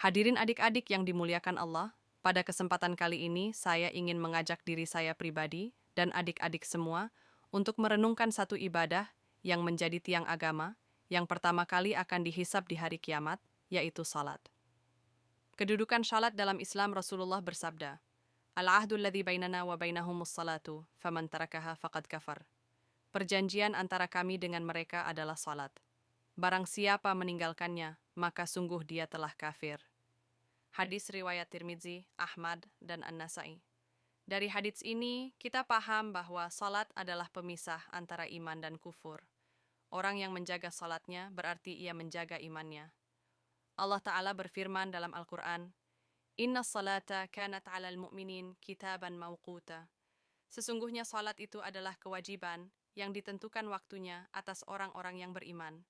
Hadirin adik-adik yang dimuliakan Allah, pada kesempatan kali ini saya ingin mengajak diri saya pribadi dan adik-adik semua untuk merenungkan satu ibadah yang menjadi tiang agama yang pertama kali akan dihisab di hari kiamat, yaitu salat. Kedudukan salat dalam Islam, Rasulullah bersabda, "Al-ahdu alladhi bainana wa bainahumus salatu, faman tarakaha faqad kafar." Perjanjian antara kami dengan mereka adalah salat. Barang siapa meninggalkannya, maka sungguh dia telah kafir. Hadis riwayat Tirmizi, Ahmad, dan An-Nasai. Dari hadits ini, kita paham bahwa salat adalah pemisah antara iman dan kufur. Orang yang menjaga salatnya berarti ia menjaga imannya. Allah Ta'ala berfirman dalam Al-Quran, "Inna salata kanat 'alal mu'minin kitaban mawquta." Sesungguhnya salat itu adalah kewajiban yang ditentukan waktunya atas orang-orang yang beriman.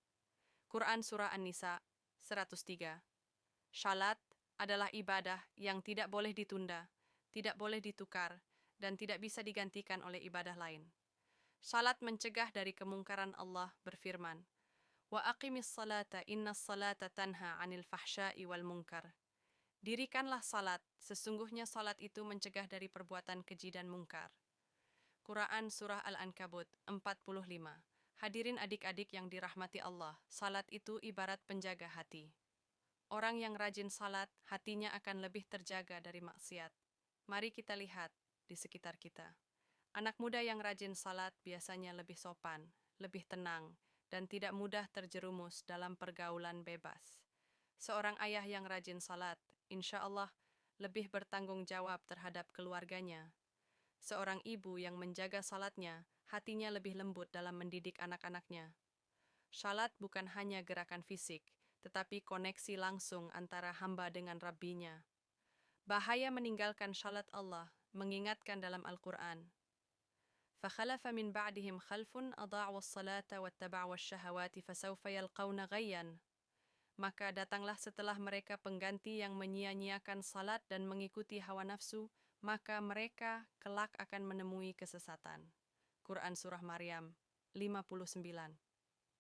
Quran Surah An-Nisa 103. Salat adalah ibadah yang tidak boleh ditunda, tidak boleh ditukar, dan tidak bisa digantikan oleh ibadah lain. Salat mencegah dari kemungkaran. Allah berfirman, "Wa aqimis salata innas salata tanha 'anil fahsya'i wal munkar." Dirikanlah salat, sesungguhnya salat itu mencegah dari perbuatan keji dan mungkar. Quran Surah Al-Ankabut 45. Hadirin adik-adik yang dirahmati Allah, salat itu ibarat penjaga hati. Orang yang rajin salat, hatinya akan lebih terjaga dari maksiat. Mari kita lihat di sekitar kita. Anak muda yang rajin salat biasanya lebih sopan, lebih tenang, dan tidak mudah terjerumus dalam pergaulan bebas. Seorang ayah yang rajin salat, insya Allah, lebih bertanggung jawab terhadap keluarganya. Seorang ibu yang menjaga salatnya, hatinya lebih lembut dalam mendidik anak-anaknya. Salat bukan hanya gerakan fisik, tetapi koneksi langsung antara hamba dengan Rabbinya. Bahaya meninggalkan salat Allah mengingatkan dalam Al-Quran. فَخَلَفَ مِنْ بَعْدِهِمْ خَلْفٌ أَضَاعُوا الصَّلَاةَ وَاتَّبَعُوا الشَّهَوَاتِ فَسَوْفَ يَلْقَوْنَ غَيًّا. Maka datanglah setelah mereka pengganti yang menyia-nyiakan salat dan mengikuti hawa nafsu, maka mereka kelak akan menemui kesesatan. Quran Surah Maryam 59.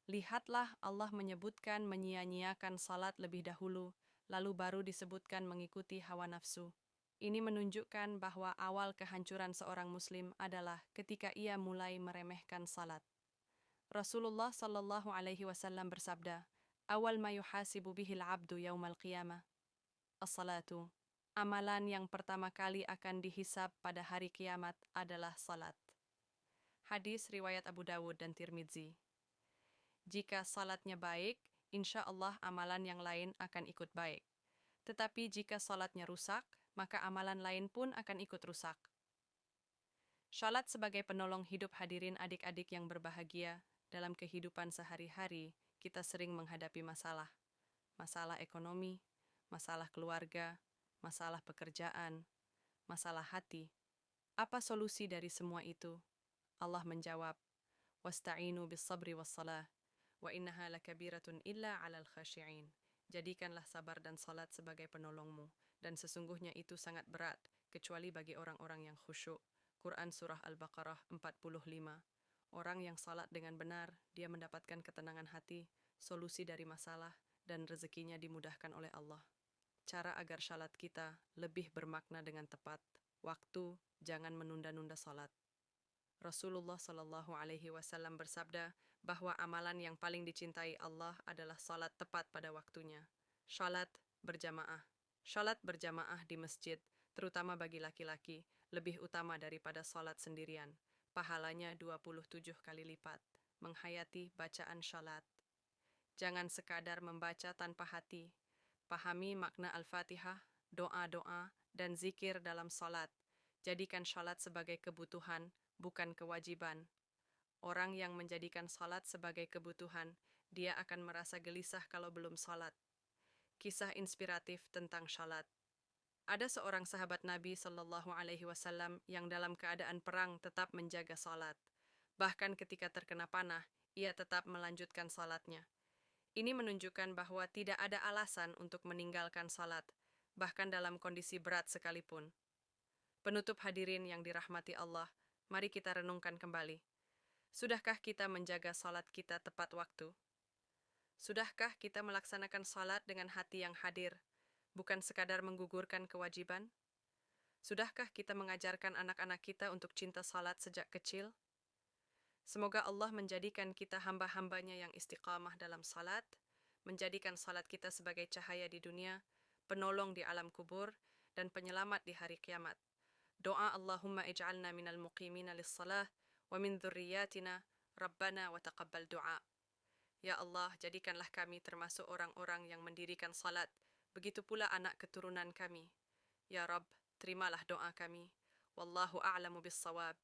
Lihatlah Allah menyebutkan menyia-nyiakan salat lebih dahulu, lalu baru disebutkan mengikuti hawa nafsu. Ini menunjukkan bahwa awal kehancuran seorang muslim adalah ketika ia mulai meremehkan salat. Rasulullah sallallahu alaihi wasallam bersabda, "Awal ma yuhasibu bihil abdu yaumal qiyamah, as-salatu." Amalan yang pertama kali akan dihisab pada hari kiamat adalah salat. Hadis riwayat Abu Dawud dan Tirmizi. Jika salatnya baik, insya Allah amalan yang lain akan ikut baik. Tetapi jika salatnya rusak, maka amalan lain pun akan ikut rusak. Salat sebagai penolong hidup. Hadirin adik-adik yang berbahagia, dalam kehidupan sehari-hari, kita sering menghadapi masalah. Masalah ekonomi, masalah keluarga, masalah pekerjaan, masalah hati. Apa solusi dari semua itu? Allah menjawab, "Wasta'inu bis sabri was salah. Wa innaha lakabiratun illa 'alal khashi'in." Jadikanlah sabar dan salat sebagai penolongmu, dan sesungguhnya itu sangat berat, kecuali bagi orang-orang yang khusyuk. Quran Surah Al-Baqarah 45. Orang yang salat dengan benar, dia mendapatkan ketenangan hati, solusi dari masalah, dan rezekinya dimudahkan oleh Allah. Cara agar salat kita lebih bermakna dengan tepat waktu, jangan menunda-nunda salat. Rasulullah Shallallahu Alaihi Wasallam bersabda bahwa amalan yang paling dicintai Allah adalah salat tepat pada waktunya. Salat berjamaah. Salat berjamaah di masjid, terutama bagi laki-laki, lebih utama daripada salat sendirian. Pahalanya 27 kali lipat. Menghayati bacaan salat. Jangan sekadar membaca tanpa hati. Pahami makna Al-Fatihah, doa-doa, dan zikir dalam salat. Jadikan salat sebagai kebutuhan, bukan kewajiban. Orang yang menjadikan salat sebagai kebutuhan, dia akan merasa gelisah kalau belum salat. Kisah inspiratif tentang salat. Ada seorang sahabat Nabi Shallallahu Alaihi Wasallam yang dalam keadaan perang tetap menjaga salat. Bahkan ketika terkena panah, ia tetap melanjutkan salatnya. Ini menunjukkan bahwa tidak ada alasan untuk meninggalkan salat, bahkan dalam kondisi berat sekalipun. Penutup hadirin yang dirahmati Allah, mari kita renungkan kembali. Sudahkah kita menjaga salat kita tepat waktu? Sudahkah kita melaksanakan salat dengan hati yang hadir, bukan sekadar menggugurkan kewajiban? Sudahkah kita mengajarkan anak-anak kita untuk cinta salat sejak kecil? Semoga Allah menjadikan kita hamba-hambanya yang istiqamah dalam salat, menjadikan salat kita sebagai cahaya di dunia, penolong di alam kubur, dan penyelamat di hari kiamat. Doa Allahumma ij'alna minal muqimina lis-salah, wa min dhurriyyatina, Rabbana wa taqabbal du'a. Ya Allah, jadikanlah kami termasuk orang-orang yang mendirikan salat, begitu pula anak keturunan kami. Ya Rabb, terimalah doa kami. Wallahu a'lamu bis-shawab.